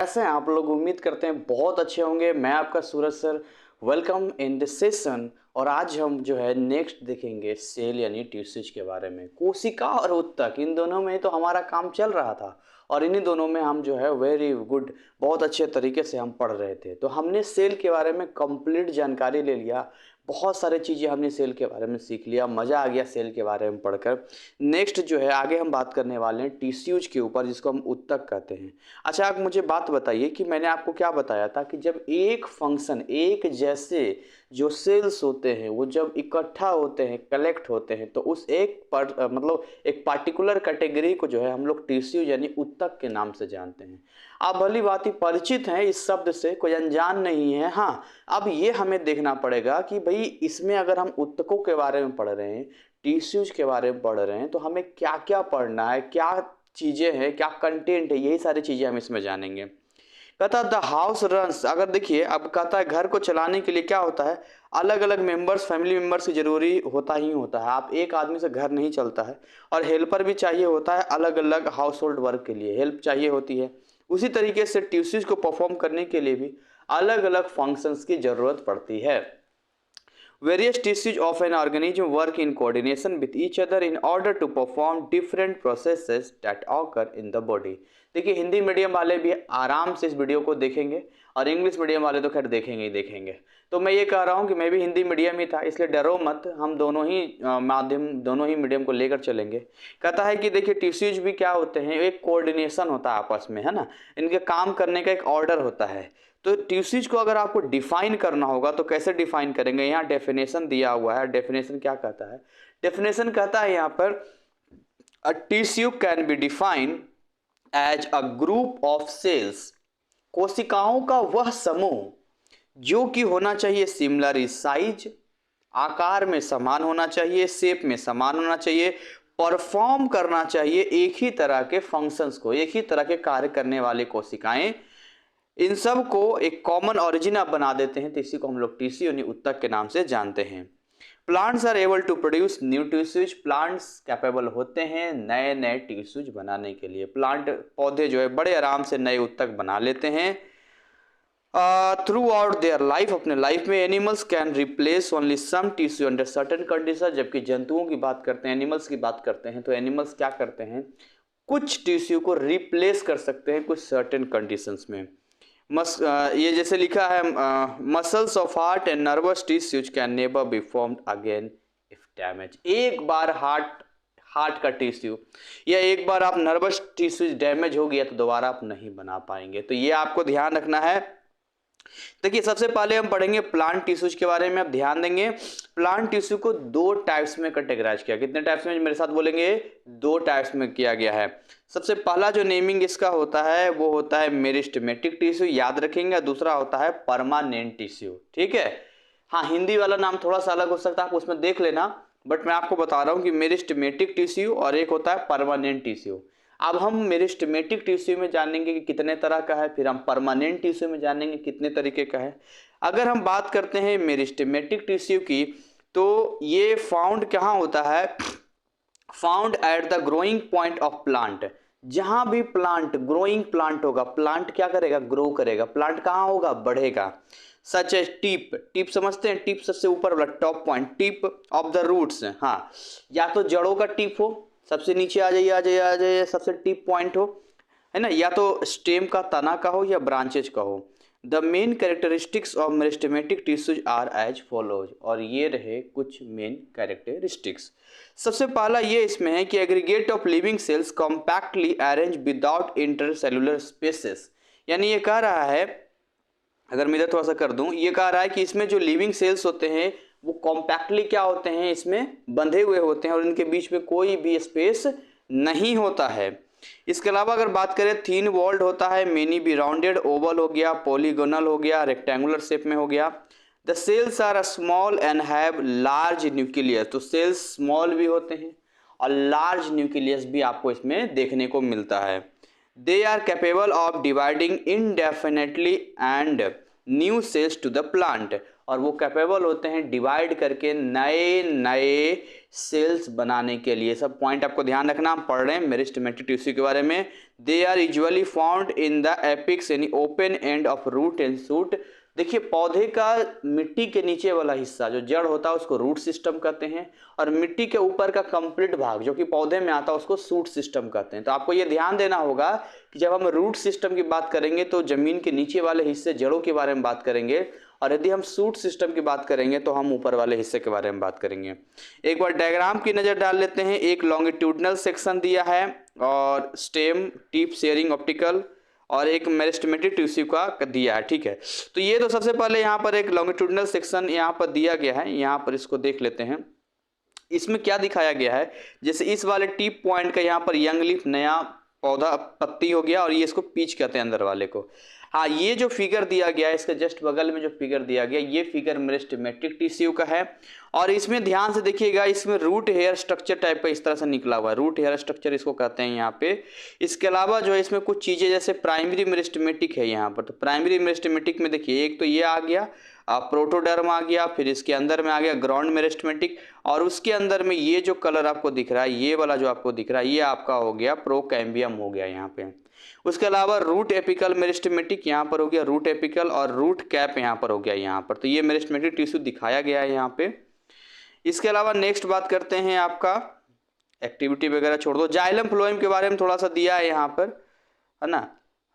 कैसे हैं आप लोग? उम्मीद करते हैं बहुत अच्छे होंगे। मैं आपका Suraj sir, welcome in this session. और आज हम जो है नेक्स्ट देखेंगे सेल यानी टिश्यूज के बारे में। कोशिका और उत्तक, इन दोनों में तो हमारा काम चल रहा था और इन्हीं दोनों में हम जो है वेरी गुड, बहुत अच्छे तरीके से हम पढ़ रहे थे। तो हमने सेल के बारे में कंप्लीट जानकारी ले लिया, बहुत सारे चीज़ें हमने सेल के बारे में सीख लिया, मज़ा आ गया सेल के बारे में पढ़कर। नेक्स्ट जो है आगे हम बात करने वाले हैं टिश्यूज के ऊपर, जिसको हम उत्तक कहते हैं। अच्छा, आप मुझे बात बताइए कि मैंने आपको क्या बताया था कि जब एक फंक्शन, एक जैसे जो सेल्स होते हैं वो जब इकट्ठा होते हैं, कलेक्ट होते हैं, तो उस मतलब एक पार्टिकुलर कैटेगरी को जो है हम लोग टिश्यू यानी उत्तक के नाम से जानते हैं। आप भली बात ही परिचित हैं इस शब्द से, कोई अनजान नहीं है। हाँ, अब ये हमें देखना पड़ेगा कि भाई इसमें अगर हम उत्तकों के बारे में पढ़ रहे हैं, टिश्यूज के बारे में पढ़ रहे हैं, तो हमें क्या क्या पढ़ना है, क्या चीज़ें हैं, क्या कंटेंट है, यही सारी चीज़ें हम इसमें जानेंगे। कहता है द हाउस रन्स, अगर देखिए अब कहता है घर को चलाने के लिए क्या होता है, अलग अलग मेंबर्स, फैमिली मेंबर्स की जरूरी होता ही होता है। आप एक आदमी से घर नहीं चलता है, और हेल्पर भी चाहिए होता है, अलग अलग हाउस होल्ड वर्क के लिए हेल्प चाहिए होती है। उसी तरीके से टिश्यूज को परफॉर्म करने के लिए भी अलग अलग फंक्शंस की जरूरत पड़ती है। Various tissues of an organism work in coordination with each other in order to perform different processes that occur in the body। देखिए, हिंदी मीडियम वाले भी आराम से इस वीडियो को देखेंगे और इंग्लिश मीडियम वाले तो खैर देखेंगे ही देखेंगे। तो मैं ये कह रहा हूँ कि मैं भी हिंदी मीडियम ही था, इसलिए डरो मत, हम दोनों ही माध्यम, दोनों ही मीडियम को लेकर चलेंगे। कहता है कि देखिए टिश्यूज भी क्या होते हैं, एक कोऑर्डिनेशन होता है आपस में, है ना, इनके काम करने का एक ऑर्डर होता है। तो टिश्यूज को अगर आपको डिफाइन करना होगा तो कैसे डिफाइन करेंगे? यहाँ डेफिनेशन दिया हुआ है। डेफिनेशन क्या कहता है? डेफिनेशन कहता है यहाँ पर a tissue can be defined as a group of cells, कोशिकाओं का वह समूह जो कि होना चाहिए सिमिलर इन साइज, आकार में समान होना चाहिए, शेप में समान होना चाहिए, परफॉर्म करना चाहिए एक ही तरह के फंक्शंस को, एक ही तरह के कार्य करने वाले कोशिकाएं, इन सब को एक कॉमन ऑरिजिन आप बना देते हैं। तो इसी को हम लोग टिश्यू यानी उत्तक के नाम से जानते हैं। Plants are able to produce new tissues, plants capable होते हैं नए नए टिश्यूज बनाने के लिए। प्लांट, पौधे जो है बड़े आराम से नए उत्तक बना लेते हैं थ्रू आउट देयर लाइफ, अपने लाइफ में। Animals can replace only some tissue under certain condition, जबकि जंतुओं की बात करते हैं, एनिमल्स की बात करते हैं, तो एनिमल्स क्या करते हैं, कुछ टिश्यू को रिप्लेस कर सकते हैं कुछ सर्टेन कंडीशंस में। ये जैसे लिखा है, muscles of heart and nervous tissues can never be formed again if damage. एक बार हार्ट का टिश्यू या एक बार आप नर्वस टिश्यूज डैमेज हो गया तो दोबारा आप नहीं बना पाएंगे। तो ये आपको ध्यान रखना है। देखिए, सबसे पहले हम पढ़ेंगे प्लांट टिश्यूज के बारे में। आप ध्यान देंगे, प्लांट टिश्यू को दो टाइप्स में कैटेगराइज किया। कितने टाइप्स में? मेरे साथ बोलेंगे, दो टाइप्स में किया गया है। सबसे पहला जो नेमिंग इसका होता है वो होता है मेरिस्टेमेटिक टिश्यू, याद रखेंगे। दूसरा होता है परमानेंट टिश्यू, ठीक है। हाँ, हिंदी वाला नाम थोड़ा सा अलग हो सकता है, आप उसमें देख लेना, बट मैं आपको बता रहा हूँ कि मेरिस्टेमेटिक टिश्यू और एक होता है परमानेंट टिश्यू। अब हम मेरिस्टेमेटिक टिश्यू में जानेंगे कि कितने तरह का है, फिर हम परमानेंट टिश्यू में जानेंगे कितने तरीके का है। अगर हम बात करते हैं मेरिस्टेमेटिक टिश्यू की, तो ये फाउंड कहाँ होता है? Found at the growing point of plant. जहां भी प्लांट, ग्रोइंग प्लांट होगा, प्लांट क्या करेगा? ग्रो करेगा। प्लांट कहाँ होगा? बढ़ेगा। सच एज टिप, टिप समझते हैं, टिप सबसे ऊपर वाला top point, tip of the roots. हाँ, या तो जड़ों का टिप हो, सबसे नीचे आ जाइए, आ जाइए, आ जाइए, सबसे टिप पॉइंट हो, है ना, या तो स्टेम का तना का हो या ब्रांचेज का हो। The main characteristics of meristematic tissues are as follows, और ये रहे कुछ मेन कैरेक्टरिस्टिक्स। सबसे पहला ये इसमें है कि aggregate of living cells compactly arrange without intercellular spaces. यानी ये कह रहा है, अगर मैं इधर थोड़ा सा कर दूं, ये कह रहा है कि इसमें जो लिविंग सेल्स होते हैं वो कॉम्पैक्टली क्या होते हैं, इसमें बंधे हुए होते हैं और इनके बीच में कोई भी स्पेस नहीं होता है। इसके अलावा अगर बात करें, थीन वॉल्ड होता है, मेनी बी राउंडेड, ओवल हो गया, पॉलीगोनल हो गया, रेक्टेंगुलर शेप में हो गया। The cells are small and have large nucleus, तो सेल्स स्मॉल भी होते हैं और लार्ज न्यूक्लियस भी आपको इसमें देखने को मिलता है। They are capable of dividing indefinitely and new cells to the plant, और वो कैपेबल होते हैं डिवाइड करके नए नए सेल्स बनाने के लिए। सब पॉइंट आपको ध्यान रखना, हम पढ़ रहे हैं मेरिस्टेमेटिक टिश्यू के बारे में। They are usually found in the apex यानी open end of root and shoot. देखिए पौधे का मिट्टी के नीचे वाला हिस्सा जो जड़ होता है उसको रूट सिस्टम कहते हैं, और मिट्टी के ऊपर का कंप्लीट भाग जो कि पौधे में आता है उसको शूट सिस्टम कहते हैं। तो आपको ये ध्यान देना होगा कि जब हम रूट सिस्टम की बात करेंगे तो जमीन के नीचे वाले हिस्से जड़ों के बारे में बात करेंगे, और यदि हम शूट सिस्टम की बात करेंगे तो हम ऊपर वाले हिस्से के बारे में बात करेंगे। एक बार डायग्राम की नज़र डाल लेते हैं। एक लॉन्गिट्यूडनल सेक्शन दिया है और स्टेम टिप शेयरिंग ऑप्टिकल, और एक मेरिस्टेमेटिक टिश्यू का दिया है, ठीक है। तो ये तो सबसे पहले यहाँ पर एक लॉन्गिट्यूडनल सेक्शन यहाँ पर दिया गया है, यहाँ पर इसको देख लेते हैं। इसमें क्या दिखाया गया है, जैसे इस वाले टिप पॉइंट का यहाँ पर यंग लीफ नया पौधा पत्ती हो गया, और ये इसको पीच कहते हैं अंदर वाले को। हाँ, ये जो फिगर दिया गया है इसके जस्ट बगल में जो फिगर दिया गया ये फिगर मेरिस्टेमेटिक टिश्यू का है, और इसमें ध्यान से देखिएगा इसमें रूट हेयर स्ट्रक्चर टाइप का इस तरह से निकला हुआ है, रूट हेयर स्ट्रक्चर इसको कहते हैं यहाँ पे। इसके अलावा जो है इसमें कुछ चीज़ें जैसे प्राइमरी मेरिस्टेमेटिक है यहाँ पर, तो प्राइमरी मेरिस्टेमेटिक में देखिए एक तो ये आ गया प्रोटोडर्म आ गया, फिर इसके अंदर में आ गया ग्राउंड मेरिस्टेमेटिक, और उसके अंदर में ये जो कलर आपको दिख रहा है ये वाला जो आपको दिख रहा है ये आपका हो गया प्रोकैम्बियम हो गया यहाँ पे। उसके अलावा रूट एपिकल मेरिस्टेमेटिक यहाँ पर हो गया रूट एपिकल, और रूट कैप यहाँ पर हो गया यहाँ पर। तो ये मेरिस्टेमेटिक टिश्यू दिखाया गया है यहाँ पे। इसके अलावा नेक्स्ट बात करते हैं, आपका एक्टिविटी वगैरह छोड़ दो, जाइलम फ्लोएम के बारे में थोड़ा सा दिया है यहाँ पर, है ना।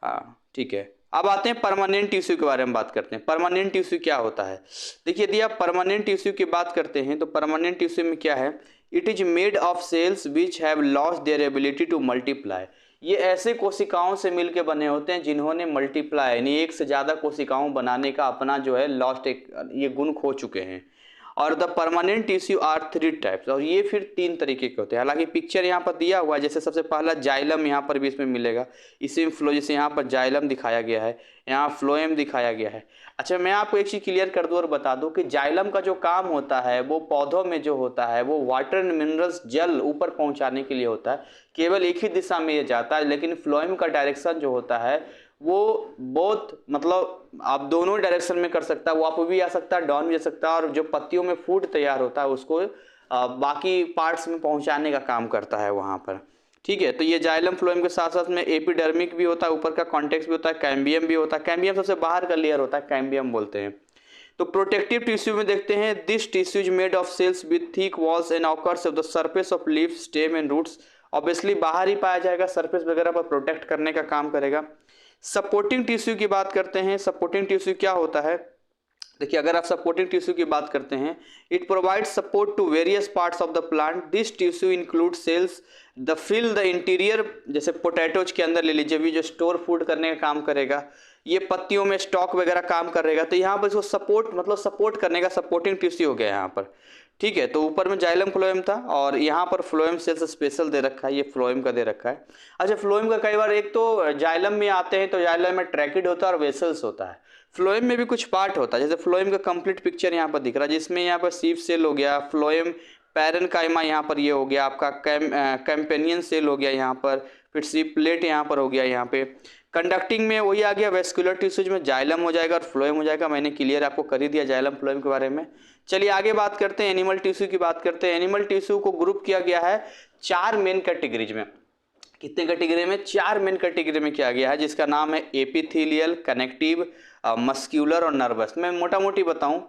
हाँ ठीक है, अब आते हैं परमानेंट टिश्यू के बारे में बात करते हैं। परमानेंट टिश्यू क्या होता है, देखिए यदि आप परमानेंट टिश्यू की बात करते हैं तो परमानेंट टिश्यू में क्या है, it is made of cells which have lost their ability to multiply. ये ऐसे कोशिकाओं से मिलकर बने होते हैं जिन्होंने मल्टीप्लाई यानी एक से ज़्यादा कोशिकाओं बनाने का अपना जो है लॉस्ट एक ये गुण खो चुके हैं। और the permanent tissue are 3 types, और ये फिर 3 तरीके के होते हैं। हालांकि पिक्चर यहाँ पर दिया हुआ है, जैसे सबसे पहला जाइलम यहाँ पर भी इसमें मिलेगा, इसी में फ्लो, जैसे यहाँ पर जाइलम दिखाया गया है, यहाँ फ्लोएम दिखाया गया है। अच्छा, मैं आपको एक चीज़ क्लियर कर दूँ और बता दूँ कि जाइलम का जो काम होता है वो पौधों में जो होता है वो वाटर एंड मिनरल्स जल ऊपर पहुँचाने के लिए होता है, केवल एक ही दिशा में ये जाता है। लेकिन फ्लोएम का डायरेक्शन जो होता है वो बहुत मतलब आप दोनों डायरेक्शन में कर सकता है, वो अप भी आ सकता है डाउन भी आ सकता है, और जो पत्तियों में फूड तैयार होता है उसको बाकी पार्ट्स में पहुंचाने का काम करता है वहां पर, ठीक है। तो ये जाइलम फ्लोएम के साथ साथ में एपिडर्मिक भी होता है, ऊपर का कॉन्टेक्स भी होता है, कैम्बियम भी होता है। कैम्बियम सबसे बाहर का लेयर होता है, कैम्बियम बोलते हैं। तो प्रोटेक्टिव टिश्यू में देखते हैं, this tissue is made of cells with thick walls and occurs of the surface of leaf stem and roots. Obviously बाहर ही पाया जाएगा, सरफेस वगैरह पर प्रोटेक्ट करने का काम करेगा। सपोर्टिंग टिश्यू की बात करते हैं, सपोर्टिंग टिश्यू क्या होता है, देखिए अगर आप सपोर्टिंग टिश्यू की बात करते हैं, it provide support to various parts of the plant. This tissue include cells the fill the interior, जैसे पोटैटोज के अंदर ले लीजिए, भी जो स्टोर फूड करने का काम करेगा, ये पत्तियों में स्टॉक वगैरह काम करेगा। तो यहाँ पर इसको सपोर्ट मतलब सपोर्ट करने का सपोर्टिंग टिश्यू हो गया यहाँ पर, ठीक है। तो ऊपर में जाइलम फ्लोएम था और यहाँ पर फ्लोएम सेल्स स्पेशल दे रखा है, ये फ्लोएम का दे रखा है। अच्छा, फ्लोएम का कई बार एक तो जाइलम में आते हैं तो जाइलम में ट्रैकिड होता है और वेसल्स होता है, फ्लोएम में भी कुछ पार्ट होता है। जैसे फ्लोएम का कंप्लीट पिक्चर यहाँ पर दिख रहा है, जिसमें यहाँ पर सीव सेल हो गया, फ्लोएम पैरेनकाइमा यहाँ पर ये हो गया, आपका कैम्पेनियन सेल हो गया यहाँ पर, फिर सी प्लेट यहाँ पर हो गया। यहाँ पे कंडक्टिंग में वही आ गया, वेस्कुलर टिश्यूज में जाइलम हो जाएगा और फ्लोएम हो जाएगा। मैंने क्लियर आपको कर ही दिया जाइलम फ्लोएम के बारे में। चलिए आगे बात करते हैं, एनिमल टिश्यू की बात करते हैं। एनिमल टिश्यू को ग्रुप किया गया है 4 मेन कैटेगरीज में। कितने कैटेगरी में? 4 मेन कैटेगरी में किया गया है, जिसका नाम है एपिथेलियल, कनेक्टिव, मस्क्यूलर और नर्वस। मैं मोटा मोटी बताऊं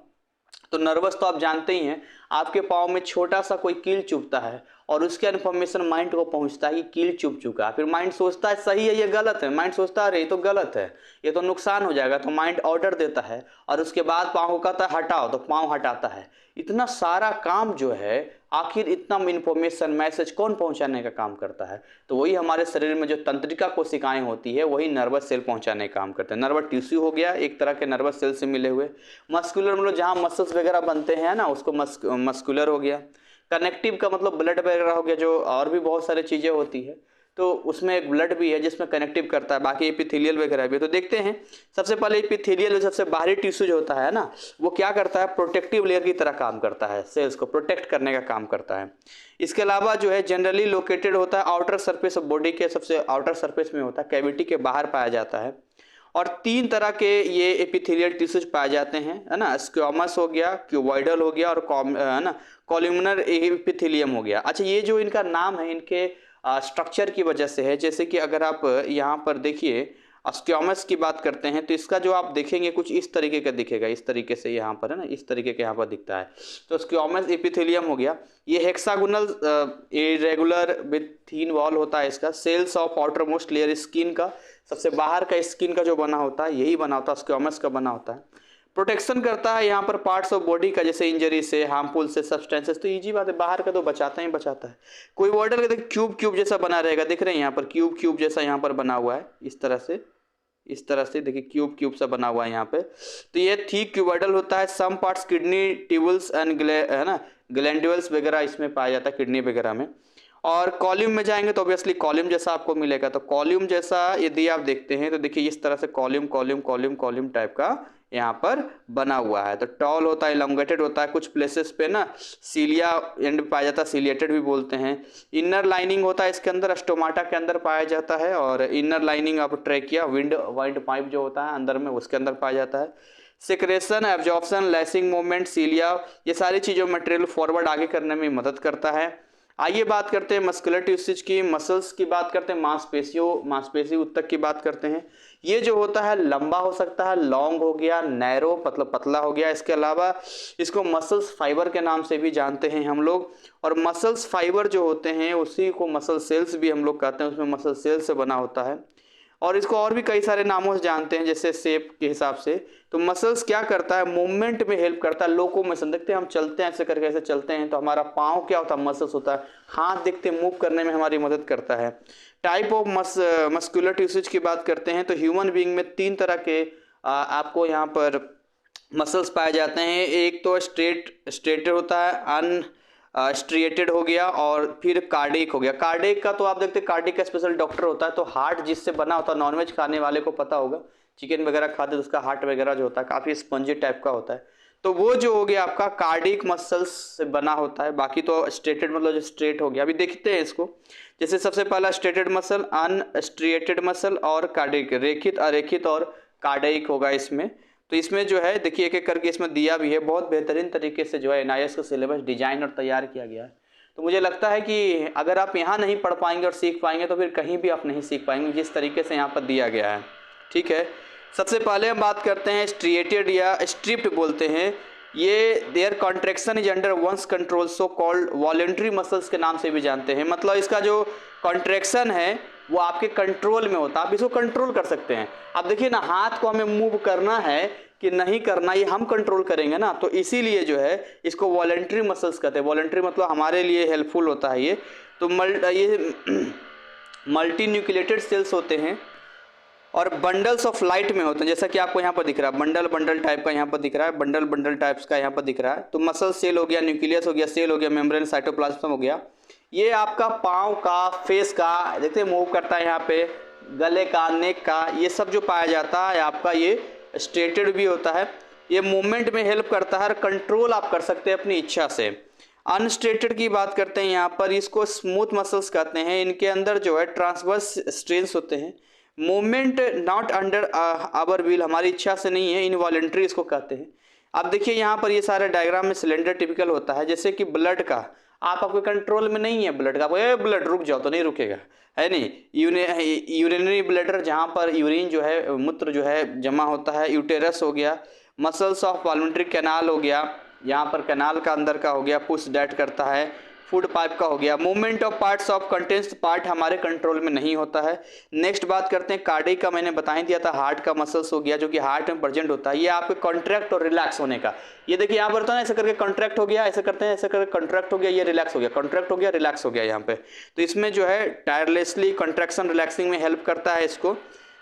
तो नर्वस तो आप जानते ही हैं, आपके पाँव में छोटा सा कोई कील चुभता है और उसके इन्फॉर्मेशन माइंड को पहुंचता है कि कील चुभ चुका है। फिर माइंड सोचता है सही है ये गलत है, माइंड सोचता है ये तो गलत है, ये तो नुकसान हो जाएगा, तो माइंड ऑर्डर देता है और उसके बाद पाँव को कहता है हटाओ, तो पाँव हटाता है। इतना सारा काम जो है, आखिर इतना इन्फॉर्मेशन मैसेज कौन पहुंचाने का काम करता है? तो वही हमारे शरीर में जो तंत्रिका कोशिकाएं होती है वही नर्वस सेल पहुंचाने का काम करते हैं। नर्वस टिश्यू हो गया एक तरह के नर्वस सेल से मिले हुए। मस्कुलर मतलब जहाँ मसल्स वगैरह बनते हैं ना, उसको मस्कुलर हो गया। कनेक्टिव का मतलब ब्लड वगैरह हो गया, जो और भी बहुत सारी चीज़ें होती है, तो उसमें एक ब्लड भी है जिसमें कनेक्टिव करता है। बाकी एपिथेलियल वगैरह भी। तो देखते हैं सबसे पहले एपिथेलियल, सबसे बाहरी टिश्यू जो होता है ना, वो क्या करता है? प्रोटेक्टिव लेयर की तरह काम करता है, सेल्स को प्रोटेक्ट करने का काम करता है। इसके अलावा जो है जनरली लोकेटेड होता है आउटर सरफेस ऑफ बॉडी के सबसे आउटर सरफेस में होता है, कैविटी के बाहर पाया जाता है। और 3 तरह के ये एपिथेलियल टिश्यूज पाए जाते हैं, है ना। स्क्वामस हो गया, क्यूबॉइडल हो गया, और है ना कॉलमनर एपिथेलियम हो गया। अच्छा, ये जो इनका नाम है इनके स्ट्रक्चर की वजह से है। जैसे कि अगर आप यहाँ पर देखिए स्क्वामस की बात करते हैं तो इसका जो आप देखेंगे कुछ इस तरीके का दिखेगा, इस तरीके से यहाँ पर, है ना, इस तरीके के यहाँ पर दिखता है। तो स्क्वामस एपिथेलियम हो गया। ये hexagonal irregular with thin wall होता है इसका। Cells of outermost layer skin का, सबसे बाहर का स्किन का जो बना होता है यही बना होता है, स्क्वामस का बना होता है। प्रोटेक्शन करता है यहाँ पर पार्ट्स ऑफ बॉडी का, जैसे इंजरी से, हार्मफुल से सब्सटेंसेस। तो इजी बात है, बाहर का तो बचाता ही बचाता है। कोई बॉर्डर का क्यूब क्यूब जैसा बना रहेगा, दिख रहे हैं यहाँ पर क्यूब क्यूब जैसा यहाँ पर बना हुआ है, इस तरह से देखिए क्यूब क्यूब सा बना हुआ है यहाँ पे। तो ये थिक क्यूबॉइडल होता है। Some parts kidney tubules and है ना ग्लैंडुल्स वगैरह इसमें पाया जाता है, किडनी वगैरह में। और कॉल्यूम में जाएंगे तो ऑब्वियसली कॉल्यूम जैसा आपको मिलेगा। तो कॉल्यूम जैसा यदि आप देखते हैं तो देखिए इस तरह से column column column column type का यहाँ पर बना हुआ है। तो टॉल होता है, इलॉन्गेटेड होता है, कुछ प्लेसेस पे ना सीलिया एंड पाया जाता है, सीलिएटेड भी बोलते हैं। इनर लाइनिंग होता है इसके अंदर, स्टोमाटा के अंदर पाया जाता है। और inner lining of trachea, wind pipe जो होता है अंदर में, उसके अंदर पाया जाता है। सिक्रेशन, एब्जॉर्प्शन, लैसिंग मूवमेंट, सीलिया, ये सारी चीज़ों मटेरियल फॉरवर्ड आगे करने में मदद करता है। आइए बात करते हैं मस्कुलर टिश्यूज की, मसल्स की बात करते हैं, मांसपेशी उत्तक की बात करते हैं। ये जो होता है लंबा हो सकता है, लॉन्ग हो गया, नैरो मतलब पतला हो गया। इसके अलावा इसको मसल्स फाइबर के नाम से भी जानते हैं हम लोग। और मसल्स फाइबर जो होते हैं उसी को मसल सेल्स भी हम लोग कहते हैं, उसमें मसल सेल से बना होता है। और इसको और भी कई सारे नामों से जानते हैं, जैसे शेप के हिसाब से। तो मसल्स क्या करता है, मूवमेंट में हेल्प करता है, लोकोमोशन। देखते हैं हम चलते हैं ऐसे करके, ऐसे चलते हैं तो हमारा पाँव क्या होता है, मसल्स होता है। हाथ देखते हैं मूव करने में हमारी मदद करता है। टाइप ऑफ मस्कुलर टिश्यूज की बात करते हैं तो ह्यूमन बीइंग में 3 तरह के आपको यहाँ पर मसल्स पाए जाते हैं। एक तो स्ट्रेटेड होता है, स्ट्रिएटेड हो गया, और फिर कार्डिक हो गया। कार्डिक का तो आप देखते हैं कार्डिक का स्पेशल डॉक्टर होता है। तो हार्ट जिससे बना होता है, नॉनवेज खाने वाले को पता होगा, चिकन वगैरह खाते तो उसका हार्ट वगैरह जो होता है काफ़ी स्पंजी टाइप का होता है। तो वो जो हो गया आपका कार्डिक मसल्स से बना होता है। बाकी तो स्ट्रेटेड मतलब जो स्ट्रेट हो गया। अभी देखते हैं इसको, जैसे सबसे पहला स्ट्रेटेड मसल, अनस्ट्रिएटेड मसल, और कार्डिक, रेखित, अरेखित और कार्डिक होगा इसमें। तो इसमें जो है देखिए एक एक करके इसमें दिया भी है, बहुत बेहतरीन तरीके से जो है NIS का सिलेबस डिजाइन और तैयार किया गया है। तो मुझे लगता है कि अगर आप यहाँ नहीं पढ़ पाएंगे और सीख पाएंगे तो फिर कहीं भी आप नहीं सीख पाएंगे, जिस तरीके से यहाँ पर दिया गया है। ठीक है, सबसे पहले हम बात करते हैं स्ट्रिएटेड या स्ट्रिप्ड बोलते हैं। ये their contraction is under one's control, so called voluntary muscles के नाम से भी जानते हैं। मतलब इसका जो कॉन्ट्रैक्शन है वो आपके कंट्रोल में होता है, आप इसको कंट्रोल कर सकते हैं। अब देखिए ना, हाथ को हमें मूव करना है कि नहीं करना, ये हम कंट्रोल करेंगे ना। तो इसीलिए जो है इसको वॉलेंट्री मसल्स कहते हैं। वॉलेंट्री मतलब हमारे लिए हेल्पफुल होता है ये। तो ये मल्टी न्यूक्लिएटेड सेल्स होते हैं और बंडल्स ऑफ लाइट में होते हैं, जैसा कि आपको यहाँ पर दिख रहा है, बंडल टाइप का यहाँ पर दिख रहा है, बंडल टाइप्स का यहाँ पर दिख रहा है। तो मसल सेल हो गया, न्यूक्लियस हो गया, सेल हो गया, मेम्ब्रेन, साइटोप्लाज्म हो गया। ये आपका पाँव का, फेस का, देखते हैं मूव करता है यहाँ पे, गले का, नेक का, ये सब जो पाया जाता है आपका ये स्ट्रेटेड भी होता है। ये मूवमेंट में हेल्प करता है और कंट्रोल आप कर सकते हैं अपनी इच्छा से। अनस्ट्रेटेड की बात करते हैं यहाँ पर, इसको स्मूथ मसल्स कहते हैं। इनके अंदर जो है ट्रांसवर्स स्ट्रेन्स होते हैं। Movement not under our will, हमारी इच्छा से नहीं है, इनवॉलेंट्री इसको कहते हैं। अब देखिए यहाँ पर ये सारे डायग्राम में सिलेंडर टिपिकल होता है। जैसे कि ब्लड का, आपके कंट्रोल में नहीं है ब्लड का, ए ब्लड रुक जाओ तो नहीं रुकेगा, है नहीं। यूरिनरी ब्लैडर, जहाँ पर यूरिन जो है, मूत्र जो है जमा होता है। यूटेरस हो गया। मसल्स ऑफ वॉल्यूंट्री कैनाल हो गया, यहाँ पर कैनाल का अंदर का हो गया, पुश डैट करता है। फूड पाइप का हो गया। Movement of parts of contents, part हमारे कंट्रोल में नहीं होता है। नेक्स्ट बात करते हैं कार्डिक का, मैंने बता ही दिया था, हार्ट का मसल्स हो गया जो कि हार्ट में प्रेजेंट होता है। ये आपके कॉन्ट्रैक्ट और रिलैक्स होने का, ये देखिए यहाँ पर होता है ना, ऐसे करके कॉन्ट्रैक्ट हो गया, ऐसे करते हैं, ऐसे करके कॉन्ट्रैक्ट हो गया, ये रिलैक्स हो गया, कॉन्ट्रैक्ट हो गया, रिलैक्स हो गया यहाँ पे। तो इसमें जो है टायरलेसली कॉन्ट्रैक्शन रिलैक्सिंग में हेल्प करता है इसको।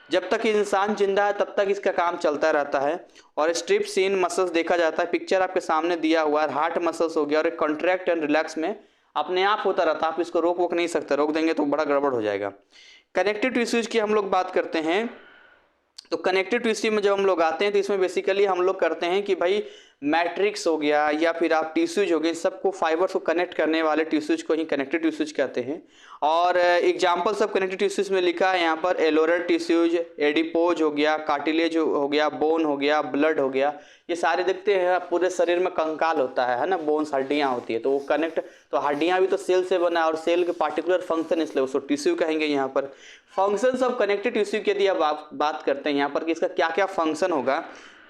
जब तक इंसान जिंदा है तब तक इसका काम चलता रहता है। और स्ट्रिप सीन मसल्स देखा जाता है, पिक्चर आपके सामने दिया हुआ है, हार्ट मसल्स हो गया, और कॉन्ट्रैक्ट एंड रिलैक्स में अपने आप होता रहता है, आप इसको रोक वोक नहीं सकते, रोक देंगे तो बड़ा गड़बड़ हो जाएगा। कनेक्टिव टिश्यूज की हम लोग बात करते हैं, तो कनेक्टिव टिश्यू में जब हम लोग आते हैं तो इसमें बेसिकली हम लोग करते हैं कि भाई मैट्रिक्स हो गया या फिर आप टिश्यूज हो गए, इन सबको फाइबर्स को कनेक्ट करने वाले टिश्यूज को ही कनेक्टिव टिश्यूज कहते हैं। और एग्जाम्पल्स ऑफ कनेक्टिव टिश्यूज में लिखा है यहाँ पर एलोरल टिश्यूज, एडिपोज हो गया, कार्टिलेज हो गया, बोन हो गया, ब्लड हो गया। ये सारे देखते हैं पूरे शरीर में कंकाल होता है ना, बोन्स हड्डियाँ होती है, तो वो कनेक्ट, तो हड्डियाँ भी तो सेल से बना है और सेल के पार्टिकुलर फंक्शन, इसलिए उसको टिश्यू कहेंगे यहाँ पर। फंक्शंस ऑफ कनेक्टिव टिश्यू की यदि आप बात करते हैं यहाँ पर कि इसका क्या क्या फंक्शन होगा,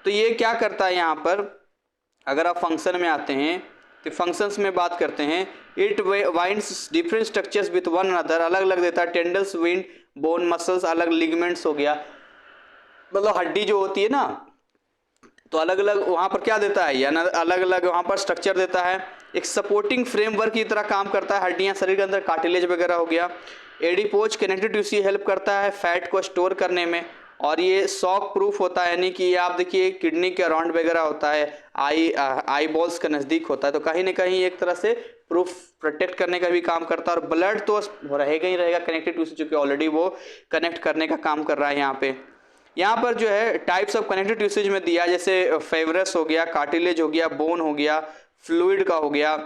तो ये क्या करता है यहाँ पर, अगर आप फंक्शन में आते हैं तो फंक्शंस में बात करते हैं, it winds different structures with one another, अलग अलग देता है, टेंडल्स, विंड, बोन, मसल्स, अलग लिगमेंट्स हो गया, मतलब हड्डी जो होती है ना, तो अलग अलग वहाँ पर क्या देता है, या ना अलग अलग वहाँ पर स्ट्रक्चर देता है, एक सपोर्टिंग फ्रेमवर्क की तरह काम करता है हड्डियाँ शरीर के अंदर, कार्टिलेज वगैरह हो गया। एडिपोज कनेक्टिव टिश्यू हेल्प करता है फैट को स्टोर करने में, और ये शॉक प्रूफ होता है, यानी कि ये आप देखिए किडनी के अराउंड वगैरह होता है, आई बॉल्स के नज़दीक होता है, तो कहीं ना कहीं एक तरह से प्रूफ प्रोटेक्ट करने का भी काम करता है। और ब्लड तो रहेगा ही रहेगा कनेक्टिव टिश्यू, चूँकि ऑलरेडी वो कनेक्ट करने का काम कर रहा है। यहाँ पर जो है टाइप्स ऑफ कनेक्टिव टिश्यूज में दिया, जैसे फेवरस हो गया, कार्टिलेज हो गया, बोन हो गया, फ्लूइड का हो गया।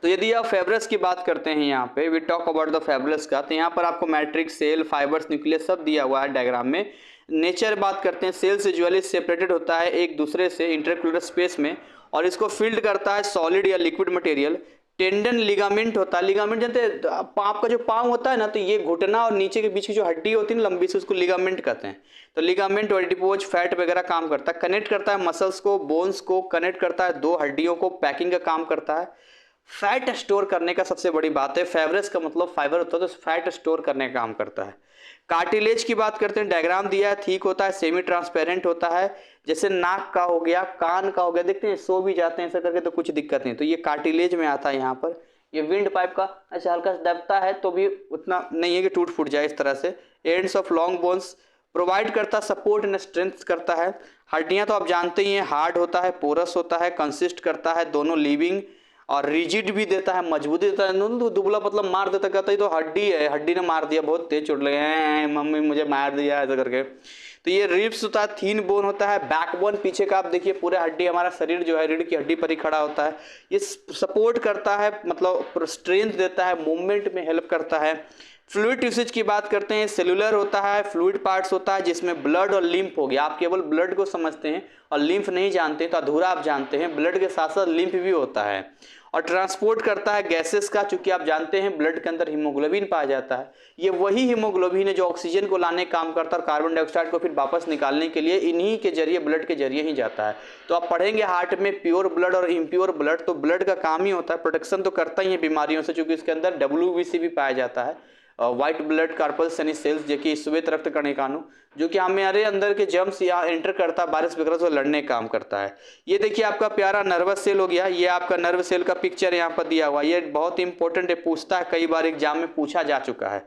तो यदि आप फेब्रस की बात करते हैं यहाँ पे, वी टॉक अबाउट द फेब्रस का, तो यहाँ पर आपको मैट्रिक्स, सेल, फाइबर्स, न्यूक्लियस सब दिया हुआ है डायग्राम में। नेचर बात करते हैं, सेल्स यूजुअली सेपरेटेड होता है एक दूसरे से इंटरक्यूलर स्पेस में, और इसको फील्ड करता है सॉलिड या लिक्विड मटेरियल। टेंडन लिगामेंट होता है, लिगामेंट जानते हैं, आपका जो पाँव होता है ना, तो ये घुटना और नीचे के बीच की जो हड्डी होती है ना लंबी से, उसको लिगामेंट कहते हैं। तो लिगामेंट और एडिपोज फैट वगैरह काम करता है, कनेक्ट करता है मसल्स को, बोन्स को कनेक्ट करता है, दो हड्डियों को पैकिंग का काम करता है। फैट स्टोर करने का सबसे बड़ी बात है, फेब्रस का मतलब फाइबर होता है, तो फैट स्टोर करने का काम करता है। कार्टिलेज की बात करते हैं, डायग्राम दिया है, ठीक होता है, सेमी ट्रांसपेरेंट होता है, जैसे नाक का हो गया, कान का हो गया, देखते हैं सो भी जाते हैं ऐसा करके तो कुछ दिक्कत नहीं, तो ये कार्टिलेज में आता है। यहाँ पर ये विंड पाइप का अच्छा हल्का सा दबता है तो भी उतना नहीं है कि टूट फूट जाए इस तरह से। Ends of long bones provide करता, सपोर्ट एंड स्ट्रेंथ करता है। हड्डियां तो आप जानते ही हैं, हार्ड होता है, पोरस होता है, कंसिस्ट करता है, दोनों लिविंग और रिजिड भी देता है, मजबूती देता है। तो दुबला पतला मार देता, कहता है तो हड्डी है, हड्डी ने मार दिया, बहुत तेज चोट लगे, मम्मी मुझे मार दिया ऐसा करके। तो ये रिब्स होता है, थीन बोन होता है, बैकबोन पीछे का आप देखिए पूरे हड्डी, हमारा शरीर जो है रीढ़ की हड्डी पर ही खड़ा होता है। ये सपोर्ट करता है, मतलब स्ट्रेंथ देता है, मूवमेंट में हेल्प करता है। फ्लूइड टिश्यूज की बात करते हैं, सेलुलर होता है, फ्लूइड पार्ट्स होता है जिसमें ब्लड और लिम्फ हो गया। आप केवल ब्लड को समझते हैं और लिम्फ नहीं जानते तो अधूरा आप जानते हैं, ब्लड के साथ साथ लिम्फ भी होता है। और ट्रांसपोर्ट करता है गैसेस का, चूंकि आप जानते हैं ब्लड के अंदर हीमोग्लोबिन पाया जाता है, ये वही हीमोग्लोबिन है जो ऑक्सीजन को लाने का काम करता है और कार्बन डाइऑक्साइड को फिर वापस निकालने के लिए इन्हीं के जरिए, ब्लड के जरिए ही जाता है। तो आप पढ़ेंगे हार्ट में प्योर ब्लड और इम्प्योर ब्लड, तो ब्लड का काम ही होता है, प्रोटेक्शन तो करता ही है बीमारियों से, चूंकि इसके अंदर WBC भी पाया जाता है, व्हाइट ब्लड कार्पल्स यानी सेल्स, जो कि श्वेत रक्त कणिकाणु, जो कि हमारे अंदर के जर्म्स या एंटर करता है, वायरस वगैरह से लड़ने का काम करता है। ये देखिए आपका प्यारा नर्वस सेल हो गया, ये आपका नर्व सेल का पिक्चर यहाँ पर दिया हुआ, ये बहुत इंपॉर्टेंट है, पूछता है, कई बार एग्जाम में पूछा जा चुका है।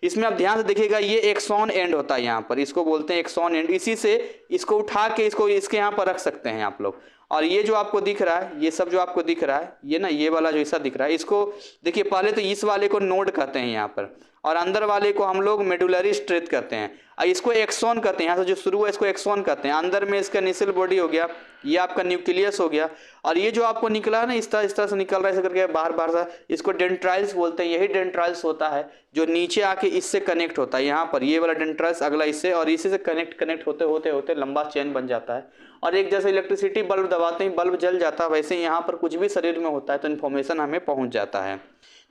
इसमें आप ध्यान से देखिएगा, ये एक्सॉन एंड होता है यहाँ पर, इसको बोलते हैं एक्सॉन एंड, इसी से इसको उठा के इसको इसके यहाँ पर रख सकते हैं आप लोग। और ये जो आपको दिख रहा है, ये सब जो आपको दिख रहा है, ये ना ये वाला जो ऐसा दिख रहा है, इसको देखिए, पहले तो इस वाले को नोड कहते हैं यहाँ पर, और अंदर वाले को हम लोग मेडुलरी स्ट्रेट कहते हैं, और इसको एक्सॉन कहते हैं, यहाँ से जो शुरू है इसको एक्सॉन कहते हैं। अंदर में इसका निसल बॉडी हो गया, ये आपका न्यूक्लियस हो गया, और ये जो आपको निकला है ना इस तरह से निकल रहा है ऐसा करके बाहर बाहर से, इसको डेंट्राइल्स बोलते हैं। यही डेंट्राइल्स होता है जो नीचे आके इससे कनेक्ट होता है, यहाँ पर ये वाला डेंट्राइल्स, अगला इससे, और इसी से कनेक्ट होते होते होते लंबा चेन बन जाता है। और एक जैसे इलेक्ट्रिसिटी बल्ब दबाते ही बल्ब जल जाता है, वैसे यहाँ पर कुछ भी शरीर में होता है तो इन्फॉर्मेशन हमें पहुँच जाता है।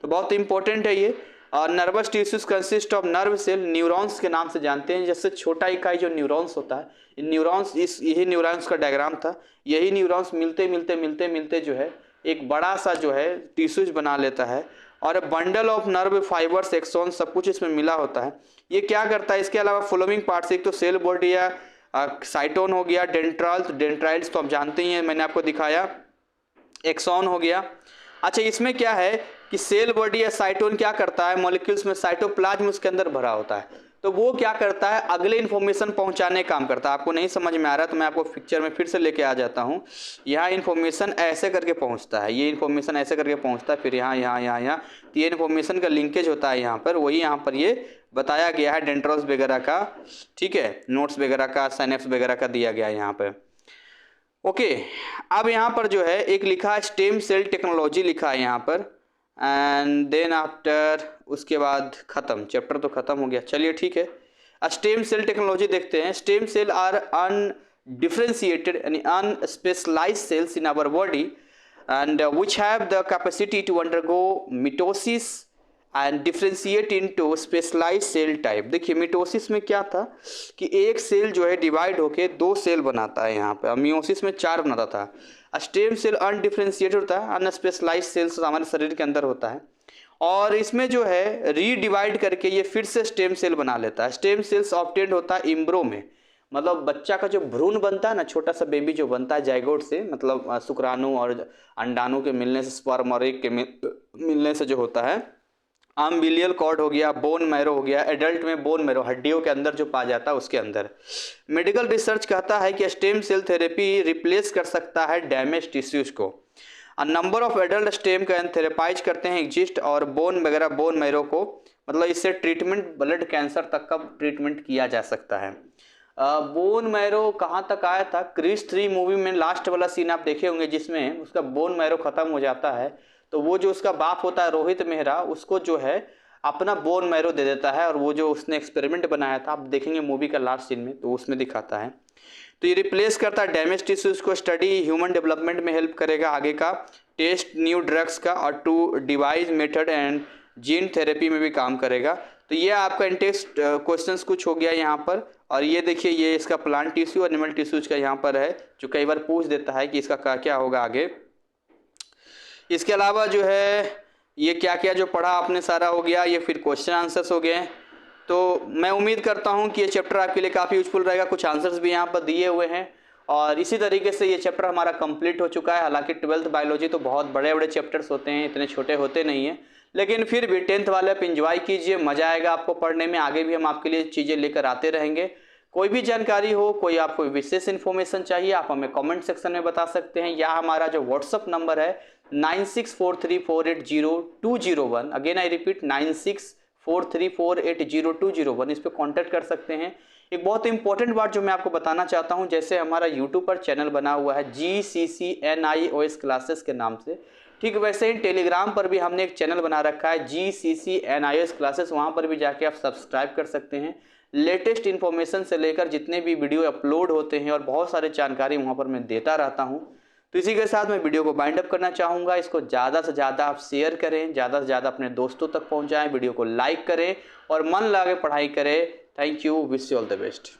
तो बहुत इंपॉर्टेंट है ये। और nervous tissues consist of nerve cell, neurons के नाम से जानते हैं, जैसे छोटा इकाई जो न्यूरॉन्स होता है, न्यूरॉन्स, इस यही न्यूरॉन्स का डायग्राम था, यही न्यूरॉन्स मिलते मिलते मिलते मिलते जो है एक बड़ा सा जो है टिश्यूज बना लेता है, और bundle of nerve fibres, axon, सब कुछ इसमें मिला होता है। ये क्या करता है, इसके अलावा फॉलोइंग पार्ट्स, एक तो सेल बॉडी या साइटोन हो गया, डेंट्राइल्स तो आप जानते ही हैं, मैंने आपको दिखाया, एक्सॉन हो गया। अच्छा, इसमें क्या है कि सेल बॉडी या साइटोन क्या करता है, मॉलिक्यूल्स में साइटोप्लाज्म उसके अंदर भरा होता है, तो वो क्या करता है, अगले इन्फॉर्मेशन पहुंचाने का काम करता है। आपको नहीं समझ में आ रहा तो मैं आपको पिक्चर में फिर से लेके आ जाता हूँ। यहाँ इन्फॉर्मेशन ऐसे करके पहुँचता है, ये इन्फॉर्मेशन ऐसे करके पहुँचता है, फिर यहाँ, तो ये इन्फॉर्मेशन का लिंकेज होता है यहाँ पर, वही यहाँ पर ये बताया गया है डेंड्रॉस वगैरह का, ठीक है, नोट्स वगैरह का, साइनेप्स वगैरह का दिया गया है यहाँ पर। ओके, अब यहाँ पर जो है एक लिखा है स्टेम सेल टेक्नोलॉजी लिखा है यहाँ पर, एंड देन आफ्टर उसके बाद ख़त्म, चैप्टर तो ख़त्म हो गया। चलिए ठीक है, स्टेम सेल टेक्नोलॉजी देखते हैं। स्टेम सेल आर अनडिफरेंशिएटेड यानी unspecialised cells in our body and which have the capacity to undergo mitosis and differentiate into specialized cell type। देखिए मिटोसिस में क्या था कि एक सेल जो है डिवाइड होके दो सेल बनाता है, यहाँ पे मियोसिस में चार बनाता था। स्टेम सेल अनडिफरेंशिएटेड होता है, अनस्पेशलाइज्ड सेल्स हमारे शरीर के अंदर होता है, और इसमें जो है रीडिवाइड करके ये फिर से स्टेम सेल बना लेता है। स्टेम सेल्स ऑब्टेन्ड होता है इम्ब्रो में, मतलब बच्चा का जो भ्रूण बनता है ना, छोटा सा बेबी जो बनता है जाइगोट से, मतलब शुक्राणु और अंडाणु के मिलने से, स्पर्म और एग के मिलने से जो होता है। अम्बिलियल कॉर्ड हो गया, बोन मैरो हो गया, एडल्ट में बोन मैरो हड्डियों के अंदर जो पाया जाता है उसके अंदर। मेडिकल रिसर्च कहता है कि स्टेम सेल थेरेपी रिप्लेस कर सकता है डैमेज टिश्यूज को। Number of adult stem can therapies करते हैं एग्जिस्ट, और बोन वगैरह बोन मैरो को, मतलब इससे ट्रीटमेंट ब्लड कैंसर तक का ट्रीटमेंट किया जा सकता है। बोन मैरो कहाँ तक आया था? क्रिस 3 मूवी में लास्ट वाला सीन आप देखे होंगे जिसमें उसका बोन मैरो खत्म हो जाता है, तो वो जो उसका बाप होता है रोहित मेहरा, उसको जो है अपना बोन मैरो दे देता है, और वो जो उसने एक्सपेरिमेंट बनाया था, आप देखेंगे मूवी का लास्ट सीन में तो उसमें दिखाता है। तो ये रिप्लेस करता है डैमेज टिश्यूज को, स्टडी ह्यूमन डेवलपमेंट में हेल्प करेगा आगे का, टेस्ट न्यू ड्रग्स का, और to devise method and gene therapy में भी काम करेगा। तो ये आपका इंटेक्स्ट क्वेश्चंस कुछ हो गया यहाँ पर। और ये देखिए ये इसका प्लांट टिश्यू और एनिमल टिश्यूज का यहाँ पर है, जो कई बार पूछ देता है कि इसका क्या होगा आगे। इसके अलावा जो है ये क्या क्या जो पढ़ा आपने सारा हो गया, ये फिर क्वेश्चन आंसर्स हो गए। तो मैं उम्मीद करता हूँ कि ये चैप्टर आपके लिए काफ़ी यूजफुल रहेगा। कुछ आंसर्स भी यहाँ पर दिए हुए हैं, और इसी तरीके से ये चैप्टर हमारा कंप्लीट हो चुका है। हालांकि 12th बायोलॉजी तो बहुत बड़े बड़े चैप्टर्स होते हैं, इतने छोटे होते नहीं हैं, लेकिन फिर भी 10th वाले आप इंजॉय कीजिए, मज़ा आएगा आपको पढ़ने में। आगे भी हम आपके लिए चीज़ें लेकर आते रहेंगे। कोई भी जानकारी हो, कोई आपको विशेष इन्फॉर्मेशन चाहिए, आप हमें कमेंट सेक्शन में बता सकते हैं, या हमारा जो व्हाट्सअप नंबर है 9643480201, अगेन आई रिपीट 9643480201, इस पर कॉन्टैक्ट कर सकते हैं। एक बहुत इंपॉर्टेंट बात जो मैं आपको बताना चाहता हूं, जैसे हमारा यूट्यूब पर चैनल बना हुआ है GCCNIOS क्लासेस के नाम से, ठीक वैसे ही टेलीग्राम पर भी हमने एक चैनल बना रखा है GCCNIOS क्लासेस, वहां पर भी जाके आप सब्सक्राइब कर सकते हैं। लेटेस्ट इन्फॉर्मेशन से लेकर जितने भी वीडियो अपलोड होते हैं और बहुत सारे जानकारी वहाँ पर मैं देता रहता हूँ। तो इसी के साथ मैं वीडियो को बाइंड अप करना चाहूँगा। इसको ज़्यादा से ज़्यादा आप शेयर करें, ज़्यादा से ज़्यादा अपने दोस्तों तक पहुँचाएं, वीडियो को लाइक करें और मन लगा के पढ़ाई करें। Thank you, wish you all the best.